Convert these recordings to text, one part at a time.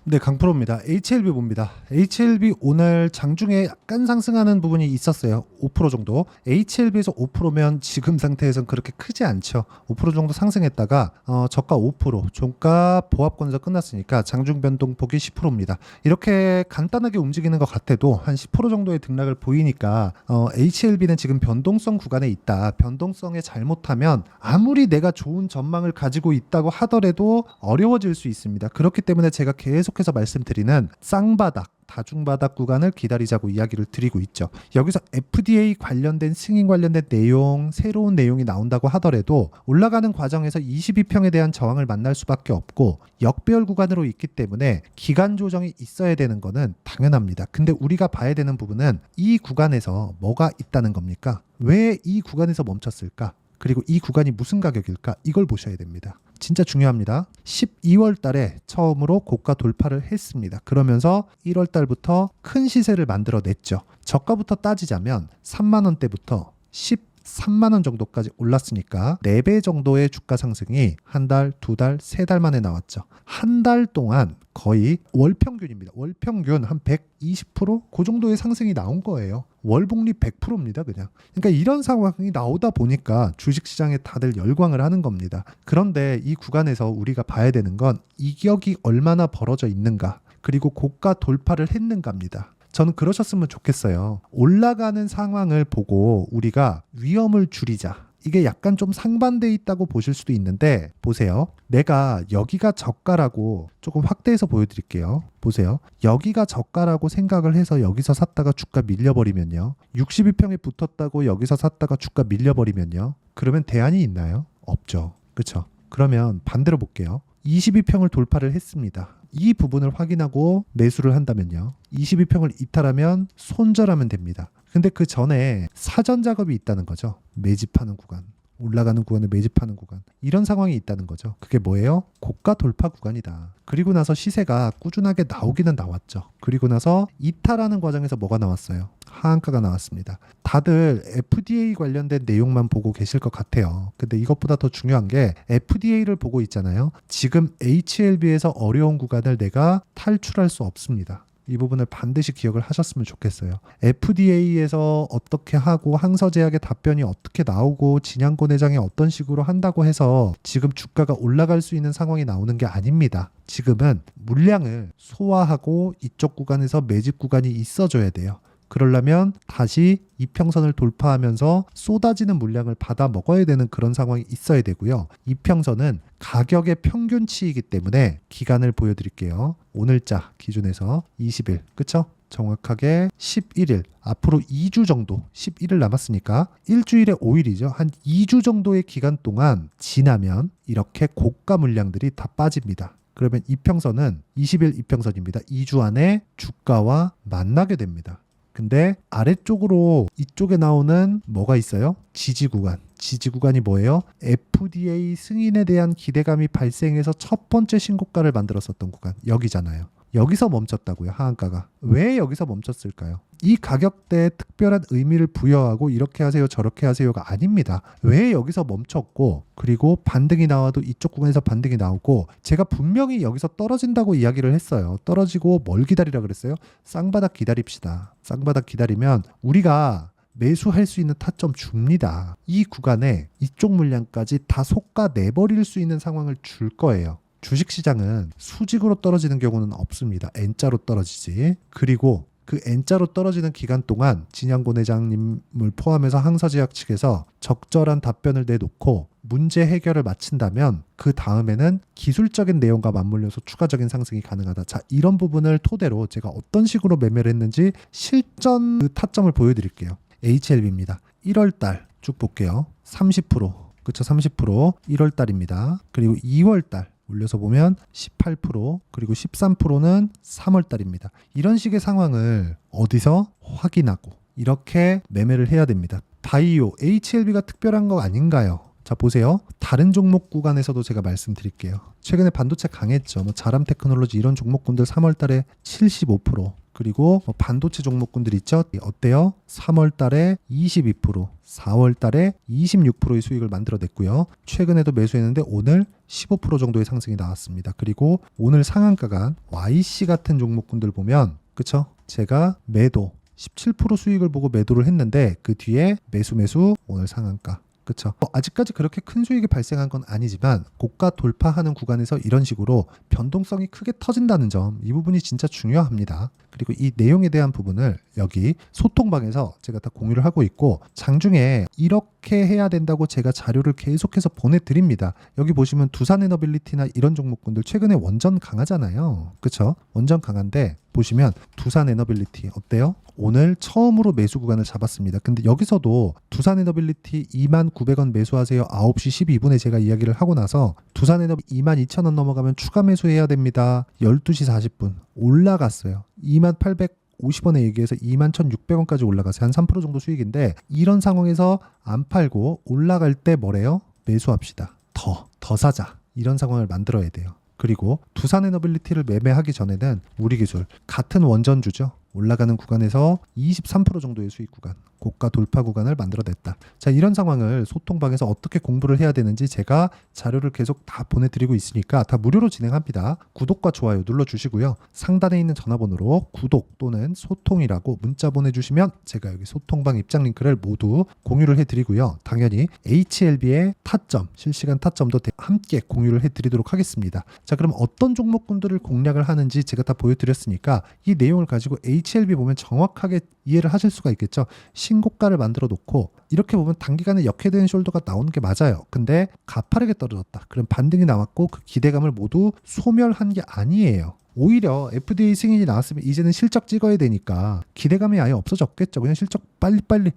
네, 강프로입니다. HLB 봅니다. HLB 오늘 장중에 약간 상승하는 부분이 있었어요. 5% 정도. HLB에서 5%면 지금 상태에선 그렇게 크지 않죠. 5% 정도 상승했다가 저가 5%, 종가 보합권에서 끝났으니까 장중 변동폭이 10%입니다. 이렇게 간단하게 움직이는 것 같아도 한 10% 정도의 등락을 보이니까 HLB는 지금 변동성 구간에 있다. 변동성에 잘못하면 아무리 내가 좋은 전망을 가지고 있다고 하더라도 어려워질 수 있습니다. 그렇기 때문에 제가 계속해서 말씀드리는 쌍바닥, 다중바닥 구간을 기다리자고 이야기를 드리고 있죠. 여기서 FDA 관련된 승인 관련된 내용, 새로운 내용이 나온다고 하더라도 올라가는 과정에서 22평에 대한 저항을 만날 수밖에 없고 역배열 구간으로 있기 때문에 기간 조정이 있어야 되는 거는 당연합니다. 근데 우리가 봐야 되는 부분은 이 구간에서 뭐가 있다는 겁니까? 왜 이 구간에서 멈췄을까? 그리고 이 구간이 무슨 가격일까? 이걸 보셔야 됩니다. 진짜 중요합니다. 12월 달에 처음으로 고가 돌파를 했습니다. 그러면서 1월 달부터 큰 시세를 만들어냈죠. 저가부터 따지자면 3만 원대부터 13만 원 정도까지 올랐으니까 4배 정도의 주가 상승이 한 달, 두 달, 세 달 만에 나왔죠. 한 달 동안 거의 월평균입니다. 월평균 한 120%? 그 정도의 상승이 나온 거예요. 월복리 100%입니다, 그냥. 그러니까 이런 상황이 나오다 보니까 주식시장에 다들 열광을 하는 겁니다. 그런데 이 구간에서 우리가 봐야 되는 건 이격이 얼마나 벌어져 있는가, 그리고 고가 돌파를 했는가입니다. 저는 그러셨으면 좋겠어요. 올라가는 상황을 보고 우리가 위험을 줄이자. 이게 약간 좀 상반돼 있다고 보실 수도 있는데 보세요. 내가 여기가 저가라고 조금 확대해서 보여드릴게요. 보세요. 여기가 저가라고 생각을 해서 여기서 샀다가 주가 밀려버리면요. 62평에 붙었다고 여기서 샀다가 주가 밀려버리면요. 그러면 대안이 있나요? 없죠. 그렇죠? 그러면 반대로 볼게요. 22평을 돌파를 했습니다. 이 부분을 확인하고 매수를 한다면요. 22평을 이탈하면 손절하면 됩니다. 근데 그 전에 사전 작업이 있다는 거죠. 매집하는 구간, 올라가는 구간을 매집하는 구간, 이런 상황이 있다는 거죠. 그게 뭐예요? 고가 돌파 구간이다. 그리고 나서 시세가 꾸준하게 나오기는 나왔죠. 그리고 나서 이탈하는 과정에서 뭐가 나왔어요? 하한가가 나왔습니다. 다들 FDA 관련된 내용만 보고 계실 것 같아요. 근데 이것보다 더 중요한 게 FDA를 보고 있잖아요. 지금 HLB에서 어려운 구간을 내가 탈출할 수 없습니다. 이 부분을 반드시 기억을 하셨으면 좋겠어요. FDA에서 어떻게 하고 항서제약의 답변이 어떻게 나오고 진양고 내장이 어떤 식으로 한다고 해서 지금 주가가 올라갈 수 있는 상황이 나오는 게 아닙니다. 지금은 물량을 소화하고 이쪽 구간에서 매집 구간이 있어줘야 돼요. 그러려면 다시 이평선을 돌파하면서 쏟아지는 물량을 받아 먹어야 되는 그런 상황이 있어야 되고요. 이평선은 가격의 평균치이기 때문에 기간을 보여드릴게요. 오늘자 기준에서 20일, 그쵸? 정확하게 11일, 앞으로 2주 정도, 11일 남았으니까 일주일에 5일이죠. 한 2주 정도의 기간 동안 지나면 이렇게 고가 물량들이 다 빠집니다. 그러면 이평선은 20일 이평선입니다. 2주 안에 주가와 만나게 됩니다. 근데 아래쪽으로 이쪽에 나오는 뭐가 있어요? 지지 구간. 지지 구간이 뭐예요? FDA 승인에 대한 기대감이 발생해서 첫 번째 신고가를 만들었었던 구간. 여기잖아요. 여기서 멈췄다고요, 하한가가. 왜 여기서 멈췄을까요? 이 가격대에 특별한 의미를 부여하고 이렇게 하세요, 저렇게 하세요가 아닙니다. 왜 여기서 멈췄고, 그리고 반등이 나와도 이쪽 구간에서 반등이 나오고, 제가 분명히 여기서 떨어진다고 이야기를 했어요. 떨어지고 뭘 기다리라 그랬어요? 쌍바닥 기다립시다. 쌍바닥 기다리면 우리가 매수할 수 있는 타점 줍니다. 이 구간에 이쪽 물량까지 다 솎아 내버릴 수 있는 상황을 줄 거예요. 주식시장은 수직으로 떨어지는 경우는 없습니다. N자로 떨어지지. 그리고 그 N자로 떨어지는 기간 동안 진양고 내장님을 포함해서 항서제약 측에서 적절한 답변을 내놓고 문제 해결을 마친다면 그 다음에는 기술적인 내용과 맞물려서 추가적인 상승이 가능하다. 자, 이런 부분을 토대로 제가 어떤 식으로 매매를 했는지 실전 그 타점을 보여드릴게요. HLB입니다. 1월달 쭉 볼게요. 30%, 그쵸? 30% 1월달입니다. 그리고 2월달 올려서 보면 18%, 그리고 13%는 3월달입니다. 이런 식의 상황을 어디서 확인하고 이렇게 매매를 해야 됩니다. 바이오, HLB가 특별한 거 아닌가요? 자 보세요. 다른 종목 구간에서도 제가 말씀드릴게요. 최근에 반도체 강했죠. 뭐 자람 테크놀로지 이런 종목군들 3월 달에 75%, 그리고 뭐 반도체 종목군들 있죠. 어때요? 3월 달에 22%, 4월 달에 26%의 수익을 만들어냈고요. 최근에도 매수했는데 오늘 15% 정도의 상승이 나왔습니다. 그리고 오늘 상한가가 YC 같은 종목군들 보면 그쵸? 제가 매도 17% 수익을 보고 매도를 했는데 그 뒤에 매수 오늘 상한가. 그렇죠. 아직까지 그렇게 큰 수익이 발생한 건 아니지만 고가 돌파하는 구간에서 이런 식으로 변동성이 크게 터진다는 점, 이 부분이 진짜 중요합니다. 그리고 이 내용에 대한 부분을 여기 소통방에서 제가 다 공유를 하고 있고, 장중에 이렇게 해야 된다고 제가 자료를 계속해서 보내드립니다. 여기 보시면 두산에너빌리티나 이런 종목군들 최근에 원전 강하잖아요. 그렇죠? 원전 강한데 보시면 두산에너빌리티 어때요? 오늘 처음으로 매수 구간을 잡았습니다. 근데 여기서도 두산에너빌리티 29,900원 매수하세요. 9시 12분에 제가 이야기를 하고 나서 두산에너비 22,000원 넘어가면 추가 매수해야 됩니다. 12시 40분 올라갔어요. 28,50원에 얘기해서 21,600원까지 올라가서 한 3% 정도 수익인데, 이런 상황에서 안 팔고 올라갈 때 뭐래요? 매수합시다. 더 사자. 이런 상황을 만들어야 돼요. 그리고 두산에너빌리티를 매매하기 전에는 우리 기술 같은 원전주죠. 올라가는 구간에서 23% 정도의 수익 구간, 고가 돌파 구간을 만들어냈다. 자, 이런 상황을 소통방에서 어떻게 공부를 해야 되는지 제가 자료를 계속 다 보내드리고 있으니까 다 무료로 진행합니다. 구독과 좋아요 눌러주시고요. 상단에 있는 전화번호로 구독 또는 소통이라고 문자 보내주시면 제가 여기 소통방 입장 링크를 모두 공유를 해드리고요. 당연히 HLB의 타점, 실시간 타점도 함께 공유를 해드리도록 하겠습니다. 자, 그럼 어떤 종목군들을 공략을 하는지 제가 다 보여드렸으니까 이 내용을 가지고 HLB 보면 정확하게 이해를 하실 수가 있겠죠. 신고가를 만들어 놓고 이렇게 보면 단기간에 역회된 숄더가 나오는 게 맞아요. 근데 가파르게 떨어졌다. 그럼 반등이 나왔고 그 기대감을 모두 소멸한 게 아니에요. 오히려 FDA 승인이 나왔으면 이제는 실적 찍어야 되니까 기대감이 아예 없어졌겠죠. 그냥 실적 빨리빨리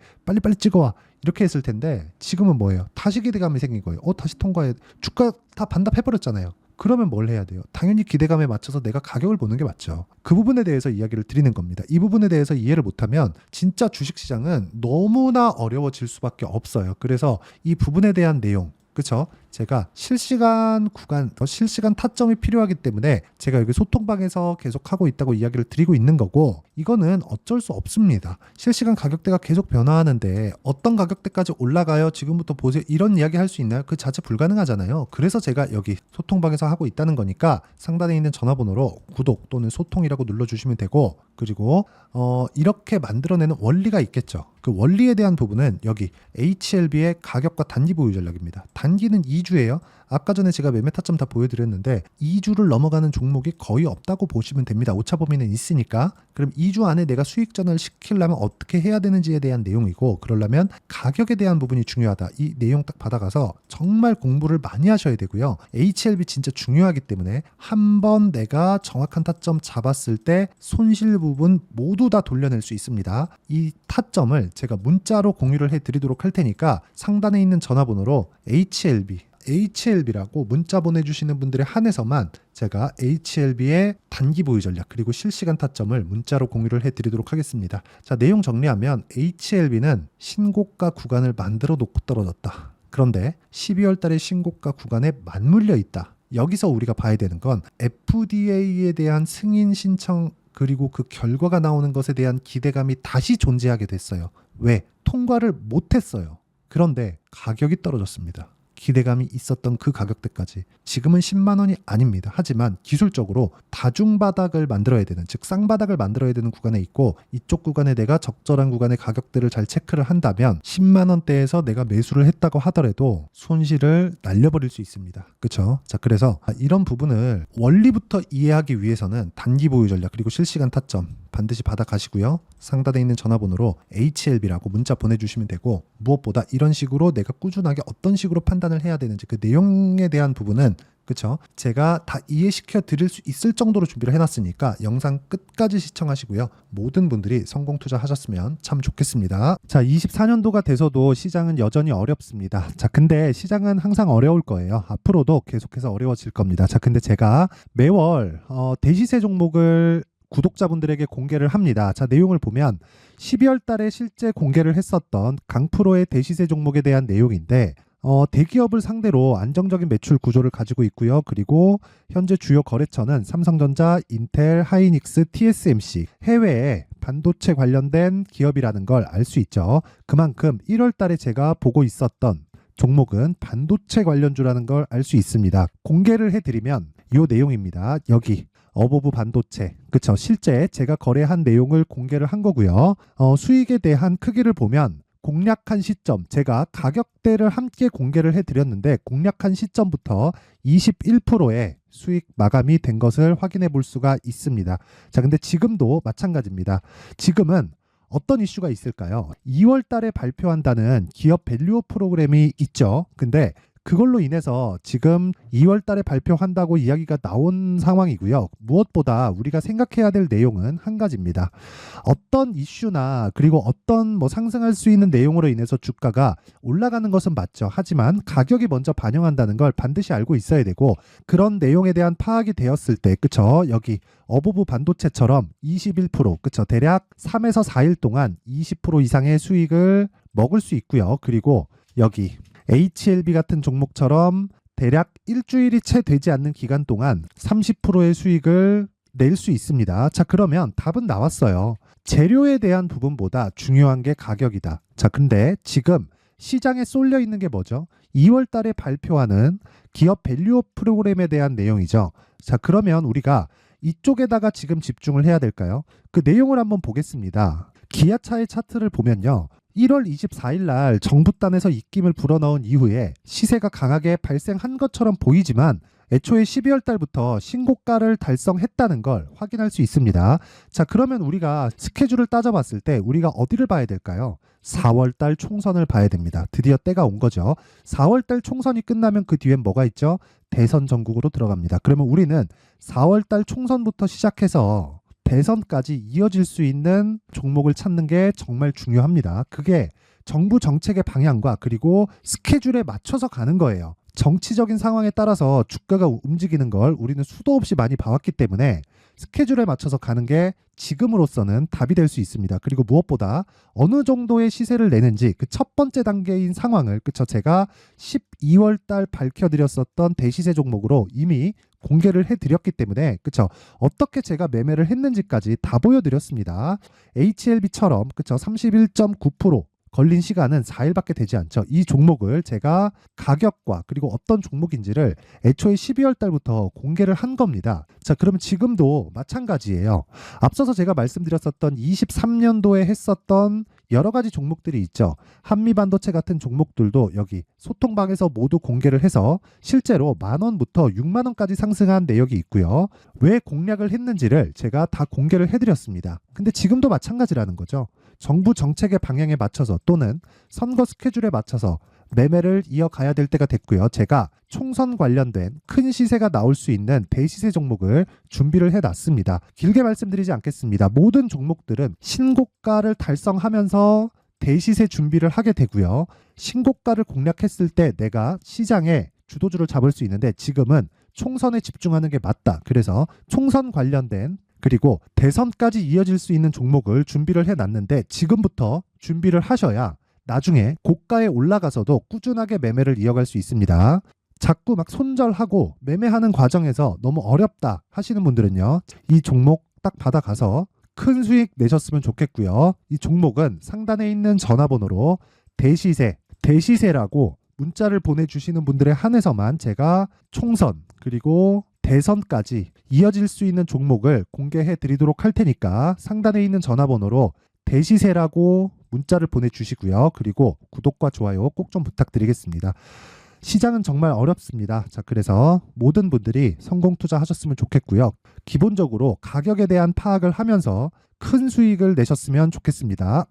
찍어와. 이렇게 했을 텐데 지금은 뭐예요? 다시 기대감이 생긴 거예요. 다시 통과해. 주가 다 반납해버렸잖아요. 그러면 뭘 해야 돼요? 당연히 기대감에 맞춰서 내가 가격을 보는 게 맞죠. 그 부분에 대해서 이야기를 드리는 겁니다. 이 부분에 대해서 이해를 못하면 진짜 주식시장은 너무나 어려워질 수밖에 없어요. 그래서 이 부분에 대한 내용, 그렇죠? 제가 실시간 구간, 실시간 타점이 필요하기 때문에 제가 여기 소통방에서 계속 하고 있다고 이야기를 드리고 있는 거고, 이거는 어쩔 수 없습니다. 실시간 가격대가 계속 변화하는데 어떤 가격대까지 올라가요? 지금부터 보세요. 이런 이야기 할 수 있나요? 그 자체 불가능하잖아요. 그래서 제가 여기 소통방에서 하고 있다는 거니까 상단에 있는 전화번호로 구독 또는 소통이라고 눌러주시면 되고, 그리고 이렇게 만들어내는 원리가 있겠죠. 그 원리에 대한 부분은 여기 HLB의 가격과 단기 보유 전략입니다. 단기는 2주예요. 아까 전에 제가 매매 타점 다 보여드렸는데 2주를 넘어가는 종목이 거의 없다고 보시면 됩니다. 오차 범위는 있으니까. 그럼 2주 안에 내가 수익전을 시키려면 어떻게 해야 되는지에 대한 내용이고, 그러려면 가격에 대한 부분이 중요하다. 이 내용 딱 받아가서 정말 공부를 많이 하셔야 되고요. HLB 진짜 중요하기 때문에 한번 내가 정확한 타점 잡았을 때 손실 부분 모두 다 돌려낼 수 있습니다. 이 타점을 제가 문자로 공유를 해드리도록 할 테니까 상단에 있는 전화번호로 HLB라고 문자 보내주시는 분들에 한해서만 제가 HLB의 단기 보유 전략 그리고 실시간 타점을 문자로 공유를 해드리도록 하겠습니다. 자, 내용 정리하면 HLB는 신고가 구간을 만들어 놓고 떨어졌다. 그런데 12월 달에 신고가 구간에 맞물려 있다. 여기서 우리가 봐야 되는 건 FDA에 대한 승인 신청 그리고 그 결과가 나오는 것에 대한 기대감이 다시 존재하게 됐어요. 왜? 통과를 못했어요. 그런데 가격이 떨어졌습니다. 기대감이 있었던 그 가격대까지. 지금은 10만 원이 아닙니다. 하지만 기술적으로 다중바닥을 만들어야 되는, 즉 쌍바닥을 만들어야 되는 구간에 있고, 이쪽 구간에 내가 적절한 구간의 가격대를 잘 체크를 한다면 10만 원대에서 내가 매수를 했다고 하더라도 손실을 날려버릴 수 있습니다. 그렇죠? 자, 그래서 이런 부분을 원리부터 이해하기 위해서는 단기 보유 전략 그리고 실시간 타점 반드시 받아가시고요. 상단에 있는 전화번호로 HLB라고 문자 보내주시면 되고, 무엇보다 이런 식으로 내가 꾸준하게 어떤 식으로 판단을 해야 되는지 그 내용에 대한 부분은, 그쵸? 제가 다 이해시켜 드릴 수 있을 정도로 준비를 해놨으니까 영상 끝까지 시청하시고요. 모든 분들이 성공 투자하셨으면 참 좋겠습니다. 자, 24년도가 돼서도 시장은 여전히 어렵습니다. 자, 근데 시장은 항상 어려울 거예요. 앞으로도 계속해서 어려워질 겁니다. 자, 근데 제가 매월 대시세 종목을 구독자분들에게 공개를 합니다. 자, 내용을 보면 12월 달에 실제 공개를 했었던 강프로의 대시세 종목에 대한 내용인데, 대기업을 상대로 안정적인 매출 구조를 가지고 있고요. 그리고 현재 주요 거래처는 삼성전자, 인텔, 하이닉스, TSMC, 해외에 반도체 관련된 기업이라는 걸 알 수 있죠. 그만큼 1월 달에 제가 보고 있었던 종목은 반도체 관련주라는 걸 알 수 있습니다. 공개를 해드리면 이 내용입니다. 여기 어보브 반도체, 그쵸? 실제 제가 거래한 내용을 공개를 한 거고요. 수익에 대한 크기를 보면 공략한 시점, 제가 가격대를 함께 공개를 해드렸는데 공략한 시점부터 21%의 수익 마감이 된 것을 확인해 볼 수가 있습니다. 자, 근데 지금도 마찬가지입니다. 지금은 어떤 이슈가 있을까요? 2월 달에 발표한다는 기업 밸류업 프로그램이 있죠. 근데 그걸로 인해서 지금 2월 달에 발표한다고 이야기가 나온 상황이고요. 무엇보다 우리가 생각해야 될 내용은 한 가지입니다. 어떤 이슈나 그리고 어떤 상승할 수 있는 내용으로 인해서 주가가 올라가는 것은 맞죠. 하지만 가격이 먼저 반영한다는 걸 반드시 알고 있어야 되고, 그런 내용에 대한 파악이 되었을 때, 그쵸? 여기 어보브 반도체처럼 21%, 그쵸? 대략 3에서 4일 동안 20% 이상의 수익을 먹을 수 있고요. 그리고 여기 HLB 같은 종목처럼 대략 일주일이 채 되지 않는 기간 동안 30%의 수익을 낼 수 있습니다. 자, 그러면 답은 나왔어요. 재료에 대한 부분보다 중요한 게 가격이다. 자, 근데 지금 시장에 쏠려 있는 게 뭐죠? 2월 달에 발표하는 기업 밸류업 프로그램에 대한 내용이죠. 자, 그러면 우리가 이쪽에다가 지금 집중을 해야 될까요? 그 내용을 한번 보겠습니다. 기아차의 차트를 보면요. 1월 24일 날 정부단에서 입김을 불어넣은 이후에 시세가 강하게 발생한 것처럼 보이지만 애초에 12월 달부터 신고가를 달성했다는 걸 확인할 수 있습니다. 자, 그러면 우리가 스케줄을 따져봤을 때 우리가 어디를 봐야 될까요? 4월 달 총선을 봐야 됩니다. 드디어 때가 온 거죠. 4월 달 총선이 끝나면 그 뒤엔 뭐가 있죠? 대선 전국으로 들어갑니다. 그러면 우리는 4월 달 총선부터 시작해서 대선까지 이어질 수 있는 종목을 찾는 게 정말 중요합니다. 그게 정부 정책의 방향과 그리고 스케줄에 맞춰서 가는 거예요. 정치적인 상황에 따라서 주가가 움직이는 걸 우리는 수도 없이 많이 봐왔기 때문에 스케줄에 맞춰서 가는 게 지금으로서는 답이 될 수 있습니다. 그리고 무엇보다 어느 정도의 시세를 내는지 그 첫 번째 단계인 상황을, 그쵸? 제가 12월 달 밝혀드렸었던 대시세 종목으로 이미 공개를 해드렸기 때문에, 그쵸? 어떻게 제가 매매를 했는지까지 다 보여드렸습니다. HLB처럼, 그쵸? 31.9% 걸린 시간은 4일밖에 되지 않죠. 이 종목을 제가 가격과 그리고 어떤 종목인지를 애초에 12월 달부터 공개를 한 겁니다. 자, 그러면 지금도 마찬가지예요. 앞서서 제가 말씀드렸었던 23년도에 했었던 여러 가지 종목들이 있죠. 한미반도체 같은 종목들도 여기 소통방에서 모두 공개를 해서 실제로 10,000원부터 60,000원까지 상승한 내역이 있고요. 왜 공략을 했는지를 제가 다 공개를 해드렸습니다. 근데 지금도 마찬가지라는 거죠. 정부 정책의 방향에 맞춰서 또는 선거 스케줄에 맞춰서 매매를 이어가야 될 때가 됐고요. 제가 총선 관련된 큰 시세가 나올 수 있는 대시세 종목을 준비를 해놨습니다. 길게 말씀드리지 않겠습니다. 모든 종목들은 신고가를 달성하면서 대시세 준비를 하게 되고요. 신고가를 공략했을 때 내가 시장에 주도주를 잡을 수 있는데 지금은 총선에 집중하는 게 맞다. 그래서 총선 관련된 그리고 대선까지 이어질 수 있는 종목을 준비를 해놨는데 지금부터 준비를 하셔야 나중에 고가에 올라가서도 꾸준하게 매매를 이어갈 수 있습니다. 자꾸 막 손절하고 매매하는 과정에서 너무 어렵다 하시는 분들은요. 이 종목 딱 받아가서 큰 수익 내셨으면 좋겠고요. 이 종목은 상단에 있는 전화번호로 대시세라고 문자를 보내주시는 분들에 한해서만 제가 총선 그리고 대선까지 이어질 수 있는 종목을 공개해 드리도록 할 테니까 상단에 있는 전화번호로 대시세라고 문자를 보내주시고요. 그리고 구독과 좋아요 꼭 좀 부탁드리겠습니다. 시장은 정말 어렵습니다. 자, 그래서 모든 분들이 성공 투자하셨으면 좋겠고요. 기본적으로 가격에 대한 파악을 하면서 큰 수익을 내셨으면 좋겠습니다.